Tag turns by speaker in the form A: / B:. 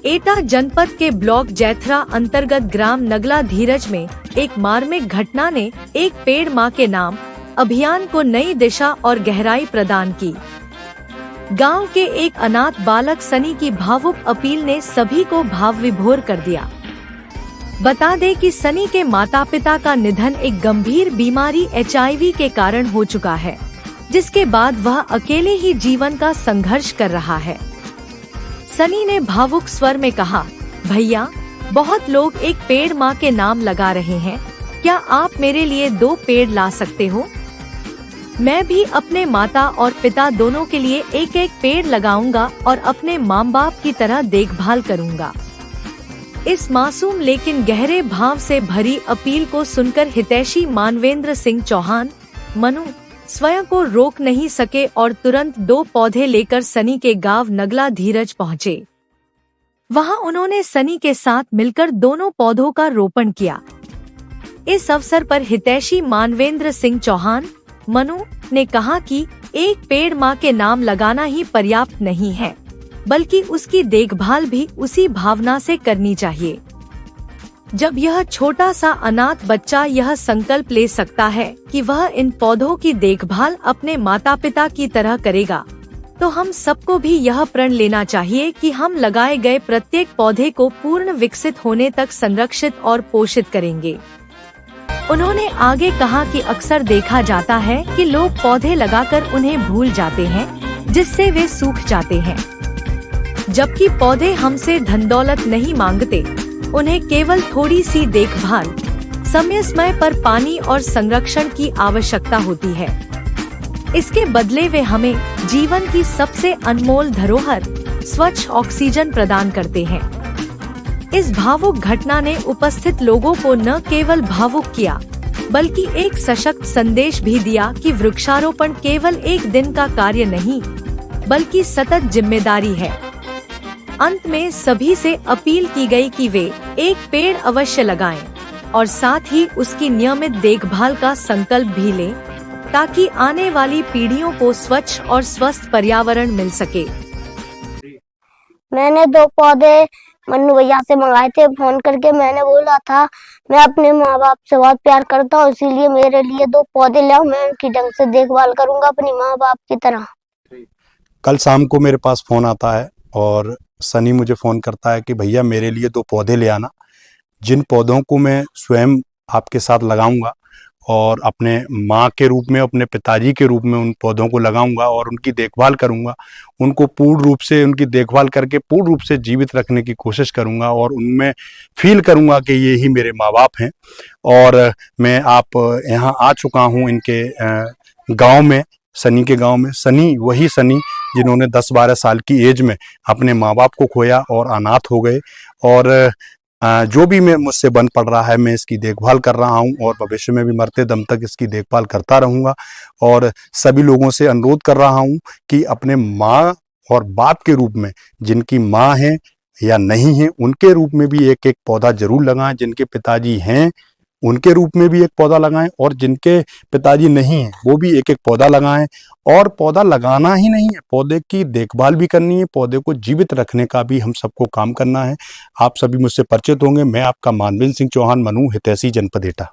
A: एटा जनपद के ब्लॉक जैथरा अंतर्गत ग्राम नगला धीरज में एक मार्मिक घटना ने एक पेड़ माँ के नाम अभियान को नई दिशा और गहराई प्रदान की। गांव के एक अनाथ बालक सनी की भावुक अपील ने सभी को भाव विभोर कर दिया। बता दें कि सनी के माता पिता का निधन एक गंभीर बीमारी HIV के कारण हो चुका है, जिसके बाद वह अकेले ही जीवन का संघर्ष कर रहा है। सनी ने भावुक स्वर में कहा, भैया, बहुत लोग एक पेड़ माँ के नाम लगा रहे हैं, क्या आप मेरे लिए 2 पेड़ ला सकते हो? मैं भी अपने माता और पिता दोनों के लिए एक पेड़ लगाऊंगा और अपने माँ बाप की तरह देखभाल करूंगा। इस मासूम लेकिन गहरे भाव से भरी अपील को सुनकर हितैषी मानवेंद्र सिंह चौहान मनु स्वयं को रोक नहीं सके और तुरंत 2 पौधे लेकर सनी के गांव नगला धीरज पहुंचे। वहां उन्होंने सनी के साथ मिलकर दोनों पौधों का रोपण किया। इस अवसर पर हितैषी मानवेंद्र सिंह चौहान मनु ने कहा कि एक पेड़ माँ के नाम लगाना ही पर्याप्त नहीं है, बल्कि उसकी देखभाल भी उसी भावना से करनी चाहिए। जब यह छोटा सा अनाथ बच्चा यह संकल्प ले सकता है कि वह इन पौधों की देखभाल अपने माता पिता की तरह करेगा, तो हम सबको भी यह प्रण लेना चाहिए कि हम लगाए गए प्रत्येक पौधे को पूर्ण विकसित होने तक संरक्षित और पोषित करेंगे। उन्होंने आगे कहा कि अक्सर देखा जाता है कि लोग पौधे लगाकर उन्हें भूल जाते हैं, जिससे वे सूख जाते हैं, जबकि पौधे हमसे धन दौलत नहीं मांगते, उन्हें केवल थोड़ी सी देखभाल, समय पर पानी और संरक्षण की आवश्यकता होती है। इसके बदले वे हमें जीवन की सबसे अनमोल धरोहर स्वच्छ ऑक्सीजन प्रदान करते हैं। इस भावुक घटना ने उपस्थित लोगों को न केवल भावुक किया, बल्कि एक सशक्त संदेश भी दिया कि वृक्षारोपण केवल एक दिन का कार्य नहीं, बल्कि सतत जिम्मेदारी है। अंत में सभी से अपील की गई कि वे एक पेड़ अवश्य लगाएं और साथ ही उसकी नियमित देखभाल का संकल्प भी लें, ताकि आने वाली पीढ़ियों को स्वच्छ और स्वस्थ पर्यावरण मिल सके।
B: मैंने 2 पौधे मन्नू भैया से मंगाए थे। फोन करके मैंने बोला था, मैं अपने माँ बाप से बहुत प्यार करता हूँ, इसीलिए मेरे लिए 2 पौधे लाओ, मैं उनकी ढंग से देखभाल करूंगा अपनी माँ बाप की तरह।
C: कल शाम को मेरे पास फोन आता है और सनी मुझे फ़ोन करता है कि भैया मेरे लिए 2 पौधे ले आना, जिन पौधों को मैं स्वयं आपके साथ लगाऊंगा और अपने माँ के रूप में, अपने पिताजी के रूप में उन पौधों को लगाऊंगा और उनकी देखभाल करूंगा। उनको पूर्ण रूप से उनकी देखभाल करके पूर्ण रूप से जीवित रखने की कोशिश करूंगा और उनमें फील करूंगा कि ये ही मेरे माँ बाप हैं। और मैं आप यहाँ आ चुका हूँ इनके गाँव में, सनी के गांव में। सनी वही सनी जिन्होंने 10-12 साल की एज में अपने माँ बाप को खोया और अनाथ हो गए। और जो भी मैं मुझसे बन पड़ रहा है, मैं इसकी देखभाल कर रहा हूं और भविष्य में भी मरते दम तक इसकी देखभाल करता रहूंगा। और सभी लोगों से अनुरोध कर रहा हूं कि अपने माँ और बाप के रूप में, जिनकी माँ है या नहीं है, उनके रूप में भी एक पौधा जरूर लगाएं। जिनके पिताजी हैं उनके रूप में भी एक पौधा लगाएं और जिनके पिताजी नहीं हैं वो भी एक पौधा लगाएं। और पौधा लगाना ही नहीं है, पौधे की देखभाल भी करनी है, पौधे को जीवित रखने का भी हम सबको काम करना है। आप सभी मुझसे परिचित होंगे, मैं आपका मानवेंद्र सिंह चौहान मनु, हितैषी जनपद एटा।